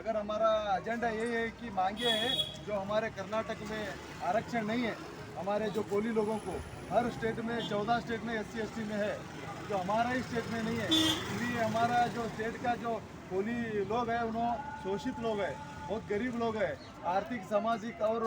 अगर हमारा एजेंडा यही है कि मांगे हैं जो हमारे कर्नाटक में आरक्षण नहीं है, हमारे जो कोली लोगों को हर स्टेट में 14 स्टेट में SC ST में है, जो हमारा ही स्टेट में नहीं है। इसलिए हमारा जो स्टेट का जो कोली लोग हैं उन्होंने शोषित लोग हैं, बहुत गरीब लोग हैं आर्थिक सामाजिक और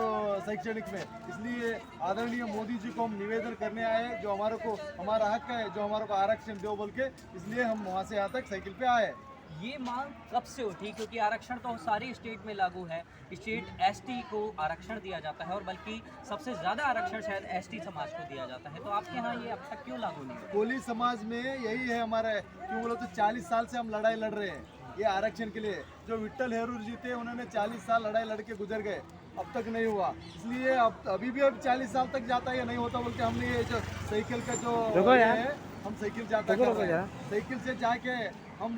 शैक्षणिक में। इसलिए आदरणीय मोदी जी को हम निवेदन करने आए जो हमारे को हमारा हक है, जो हमारे को आरक्षण दो बोल के, इसलिए हम वहाँ से यहाँ तक साइकिल पे आए। ये मांग कब से उठी, क्योंकि आरक्षण तो सारे स्टेट में लागू है, स्टेट ST को आरक्षण दिया जाता है और बल्कि सबसे ज़्यादा आरक्षण शायद ST समाज को दिया जाता है, तो आपके यहाँ ये अब तक क्यों लागू नहीं हुआ? कोली समाज में यही है हमारे, क्यों बोलो तो 40 साल से हम लड़ाई लड़ रहे हैं ये आरक्षण के लिए। जो विट्ठल हेरूर जी थे उन्होंने 40 साल लड़ाई लड़ के गुजर गए, अब तक नहीं हुआ। इसलिए अब अभी भी अब 40 साल तक जाता है या नहीं होता बोलते हमने ये जो साइकिल का जो है हम साइकिल जाता कर रहे हैं। साइकिल से जाके हम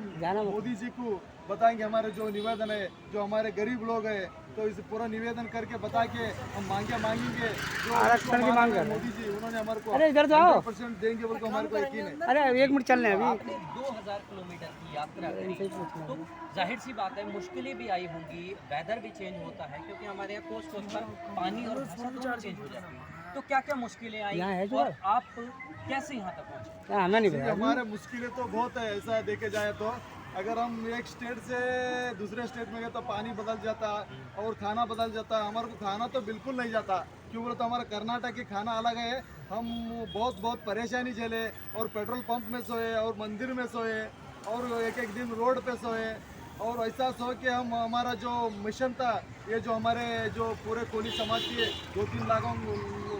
मोदी जी को बताएंगे हमारे जो निवेदन है, जो हमारे गरीब लोग हैं, तो इस पूरा निवेदन करके बता के हम मांगेंगे जो आरक्षण की मांग है। मोदी जी उन्होंने हमारे को 100% देंगे बोल के हमारे को यकीन है। अरे 1 मिनट चल रहे हैं आपने 2000 किलोमीटर की यात्रा करी, तो जाहिर सी बात है मुश्किलें भी आई होंगी, वेदर भी चेंज होता है, क्योंकि हमारे यहाँ कोस्ट पर पानी और फसल दोनों चेंज हो जाती है, तो क्या क्या मुश्किलें आई और आप कैसे यहाँ तक पहुँचे? हमें नहीं पता। हमारे मुश्किलें तो बहुत है, ऐसा देखे जाए तो अगर हम एक स्टेट से दूसरे स्टेट में गए तो पानी बदल जाता और खाना बदल जाता। हमारे को खाना तो बिल्कुल नहीं जाता, क्यों बोले तो हमारा कर्नाटक की खाना अलग है। हम बहुत परेशानी झेले और पेट्रोल पंप में सोए और मंदिर में सोए और एक दिन रोड पे सोए, और ऐसा सो के हम हमारा जो मिशन था, ये जो हमारे जो पूरे कोली समाज के 2-3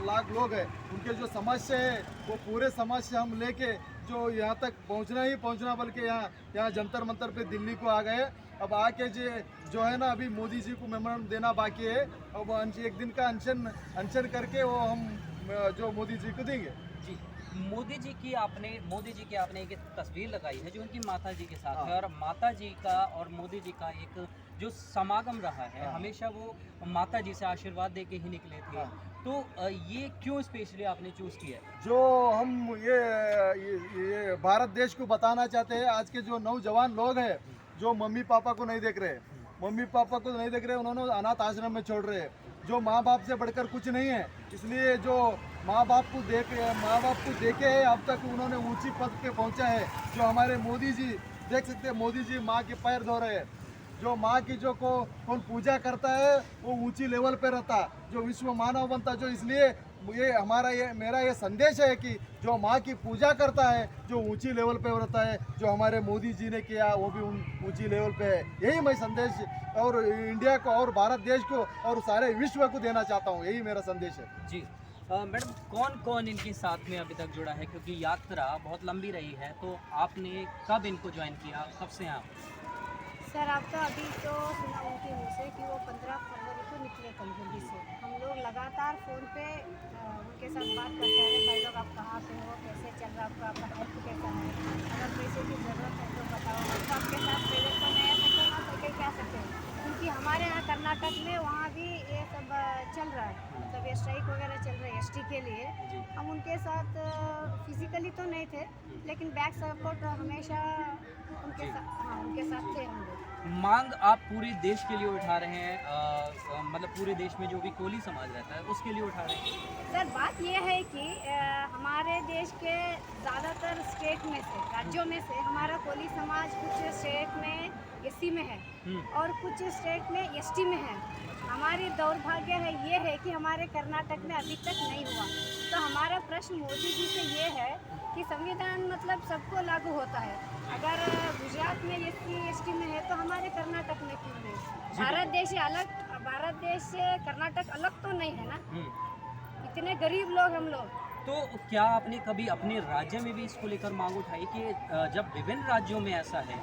लाख लोग हैं, उनके जो समस्या है वो पूरे समस्या हम लेके जो यहाँ तक पहुँचना बल्कि यहाँ जंतर मंतर पे दिल्ली को आ गए। अब आके जो है ना अभी मोदी जी को मेमोरेंडम देना बाकी है, अब एक दिन का अनशन करके वो हम जो मोदी जी को देंगे। जी, मोदी जी की आपने एक तस्वीर लगाई है जो उनकी माता जी के साथ है, और माता जी का और मोदी जी का एक जो समागम रहा है, हमेशा वो माता जी से आशीर्वाद दे के ही निकले थे। तो ये क्यों स्पेशली आपने चूज किया? जो हम ये भारत देश को बताना चाहते हैं, आज के जो नौजवान लोग हैं जो मम्मी पापा को नहीं देख रहे, उन्होंने अनाथ आश्रम में छोड़ रहे हैं, जो माँ बाप से बढ़कर कुछ नहीं है। इसलिए जो माँ बाप को देखे है अब तक उन्होंने ऊंची पद पे पहुंचा है। जो हमारे मोदी जी देख सकते हैं, मोदी जी माँ के पैर धो रहे हैं। जो माँ की जो कौन पूजा करता है वो ऊंची लेवल पे रहता, जो विश्व मानव बनता। जो इसलिए मेरा ये संदेश है कि जो माँ की पूजा करता है, जो ऊंची लेवल पे रहता है, जो हमारे मोदी जी ने किया वो भी ऊंची लेवल पे है। यही मैं संदेश और इंडिया को और भारत देश को और सारे विश्व को देना चाहता हूँ, यही मेरा संदेश है। जी मैडम, कौन कौन इनके साथ में अभी तक जुड़ा है, क्योंकि यात्रा बहुत लंबी रही है, तो आपने कब इनको ज्वाइन किया, कब से आप? सर आप तो अभी तो सुना उनके मुँह से कि वो 15 फरवरी को निकले कलकत्ता से। हम लोग लगातार फ़ोन पे उनके साथ बात करते हैं, भाई लोग आप कहाँ पे हो, कैसे चल रहा है आपका हेल्थ कैसा है, अगर पैसे की ज़रूरत है तो बताओ। तो आपके साथ पहले तो नया सेक्टर ना करके क्या सकते हैं, क्योंकि हमारे यहाँ कर्नाटक में वहाँ भी ये सब चल रहा है, मतलब ये स्ट्राइक वगैरह चल रहा है ST के लिए। हम उनके साथ फिजिकली तो नहीं थे, लेकिन बैक सपोर्ट हमेशा उनके साथ थे हम लोग। मांग आप पूरे देश के लिए उठा रहे हैं, मतलब पूरे देश में जो भी कोली समाज रहता है उसके लिए उठा रहे हैं? सर बात यह है कि हमारे देश के ज़्यादातर स्टेट में से, राज्यों में से हमारा कोली समाज कुछ स्टेट में SC में है और कुछ स्टेट में ST में है। हमारी दुर्भाग्य है ये है कि हमारे कर्नाटक में अभी तक नहीं हुआ। तो हमारा प्रश्न मोदी जी से ये है कि संविधान मतलब सबको लागू होता है, अगर गुजरात में SC ST में है तो हमारे कर्नाटक में क्यों नहीं? भारत देश से कर्नाटक अलग तो नहीं है ना, इतने गरीब लोग हम लोग। तो क्या आपने कभी अपने राज्य में भी इसको लेकर मांग उठाई कि जब विभिन्न राज्यों में ऐसा है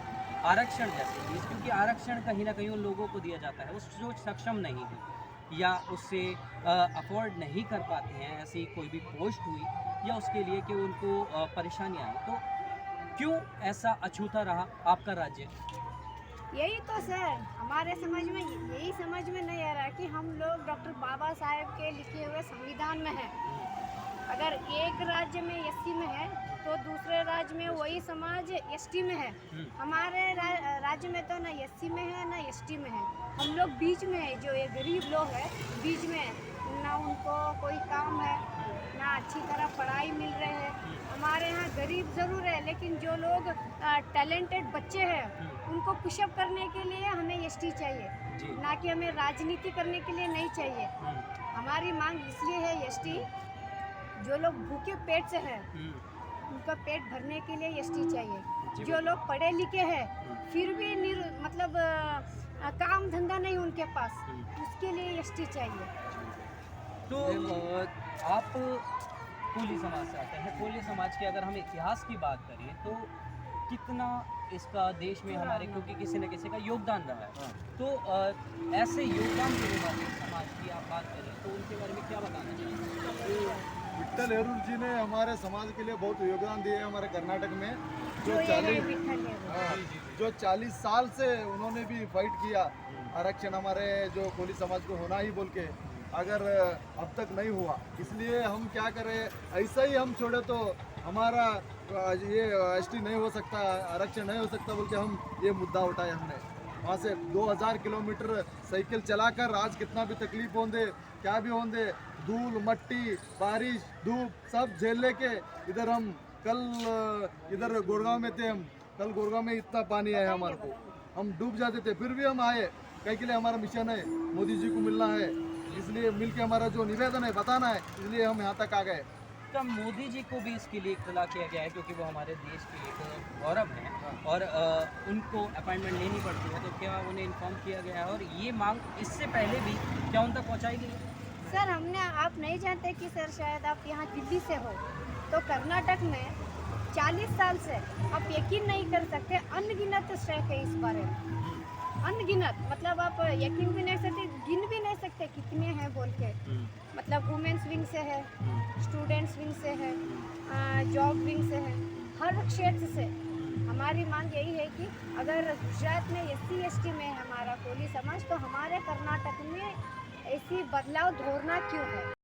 आरक्षण जैसे चीज़, क्योंकि आरक्षण कहीं ना कहीं उन लोगों को दिया जाता है उस जो सक्षम नहीं है या उससे अफोर्ड नहीं कर पाते हैं, ऐसी कोई भी पोस्ट हुई या उसके लिए कि उनको परेशानियाँ आई, तो क्यों ऐसा अछूता रहा आपका राज्य? यही तो सर हमारे समझ में यही समझ में नहीं आ रहा कि हम लोग डॉक्टर बाबा साहेब के लिखे हुए संविधान में हैं। अगर एक राज्य में SC में है तो दूसरे राज्य में वही समाज एसटी में है। हमारे राज्य में तो ना एससी में है ना एसटी में है, हम लोग बीच में है। जो ये गरीब लोग है बीच में है, ना उनको कोई काम है ना अच्छी तरह पढ़ाई मिल रहे है। हमारे यहाँ गरीब ज़रूर है, लेकिन जो लोग टैलेंटेड बच्चे हैं उनको पुशअप करने के लिए हमें एसटी चाहिए, ना कि हमें राजनीति करने के लिए नहीं चाहिए। हमारी मांग इसलिए है एसटी, जो लोग भूखे पेट से हैं उनका पेट भरने के लिए एसटी चाहिए। जो लोग पढ़े लिखे हैं फिर भी मतलब काम धंधा नहीं उनके पास, उसके लिए एसटी चाहिए। तो आप कोली समाज से आते हैं। कोली समाज के अगर हम इतिहास की बात करें तो कितना इसका देश में हमारे, क्योंकि किसी न किसी का योगदान रहा है, तो ऐसे योगदान देने वाले समाज की आप बात करें तो उनके बारे में क्या बताना चाहिए? विट्ठल हेरूर जी ने हमारे समाज के लिए बहुत योगदान दिए हमारे कर्नाटक में। जो जो ये है विट्ठल हेरूर। हाँ, जो 40 साल से उन्होंने भी फाइट किया आरक्षण हमारे जो कोली समाज को होना ही बोल के, अगर अब तक नहीं हुआ, इसलिए हम क्या करें, ऐसा ही हम छोड़े तो हमारा ये एसटी नहीं हो सकता, आरक्षण नहीं हो सकता बोल के हम ये मुद्दा उठाया हमने। वहाँ से 2000 किलोमीटर साइकिल चलाकर आज कितना भी तकलीफ होंदे क्या भी होंदे, धूल मट्टी बारिश धूप सब झेल लेके इधर हम कल इधर गुड़गांव में थे, हम कल गुड़गांव में इतना पानी आया हमारे को, हम डूब जाते थे, फिर भी हम आए। कहीं के लिए हमारा मिशन है, मोदी जी को मिलना है, इसलिए मिलके हमारा जो निवेदन है बताना है, इसलिए हम यहाँ तक आ गए। तो मोदी जी को भी इसके लिए इत्तला किया गया है, क्योंकि वो हमारे देश के एक गौरव हैं और उनको अपॉइंटमेंट लेनी पड़ती है, तो क्या उन्हें इन्फॉर्म किया गया है और ये मांग इससे पहले भी क्या उन तक पहुँचाई गई? सर आप नहीं जानते कि सर शायद आप यहाँ दिल्ली से हो, तो कर्नाटक में 40 साल से आप यकीन नहीं कर सकते अनगिनत स्ट्राइक है इस बारे में। अनगिनत मतलब आप यकीन भी नहीं सकते, गिन भी नहीं सकते कितने हैं बोल के। मतलब वुमेन्स विंग से है, स्टूडेंट्स विंग से है, जॉब विंग से है, हर क्षेत्र से। हमारी मांग यही है कि अगर गुजरात में एससी एसटी में है हमारा कोली समाज, तो हमारे कर्नाटक में ऐसी बदलाव धोरना क्यों है?